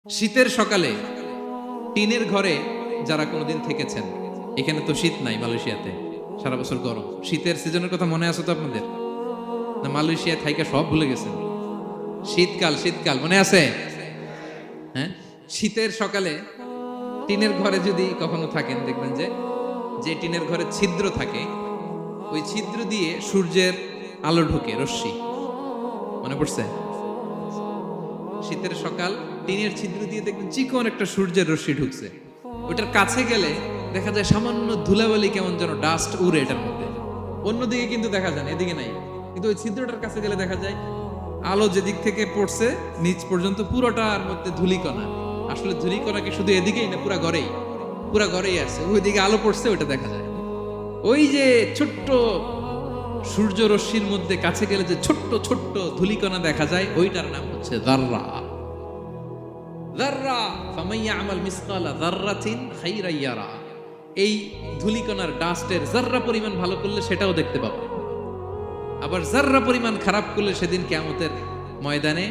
শীতের সকালে টিনের ঘরে যারা কোনোদিন থেকেছেন, এখানে তো শীত নাই, মালয়েশিয়াতে সারা বছর গরম। শীতের সিজনের কথা মনে আছে তো আপনাদের? না মালয়েশিয়া থাইকা সব ভুলে গেছেন? শীতকাল শীতকাল মনে আছে? হ্যাঁ, শীতের সকালে টিনের ঘরে যদি কখনো থাকেন, দেখবেন যে যে টিনের ঘরে ছিদ্র থাকে, ওই ছিদ্র দিয়ে সূর্যের আলো ঢুকে, রশ্মি। মনে পড়ছে? শীতের সকাল, টিনের ছিদ্র দিয়ে দেখবেন চিকন একটা সূর্যের রশ্মি ঢুকছে। ওটার কাছে গেলে দেখা যায় সামান্য ধুলাবালি, কেমন যেন ডাস্ট উড়ে এটার মধ্যে। অন্যদিকে কিন্তু দেখা যায় না, এদিকে নাই। কিন্তু ওই ছিদ্রটার কাছে গেলে দেখা যায় আলো যেদিক থেকে পড়ছে নিচ পর্যন্ত পুরোটার মধ্যে ধূলিকণা। আসলে ধূলিকণা কি শুধু এদিকেই না, পুরা ঘরেই আছে। ওইদিকে আলো পড়ছে, ওইটা দেখা যায়। ওই যে ছোট্ট সূর্য রশ্মির মধ্যে কাছে গেলে যে ছোট্ট ছোট্ট ধূলিকণা দেখা যায়, ওইটার নাম হচ্ছে যাররা। যাররা ফামান ইয়ামাল মিসকালা যাররাতিন খাইরান ইয়ারা। এই ধূলিকণার ডাস্টের যাররা পরিমাণ ভালো করলে সেটাও দেখতে পাবে, আবার যাররা পরিমাণ খারাপ করলে সেদিন কিয়ামতের ময়দানে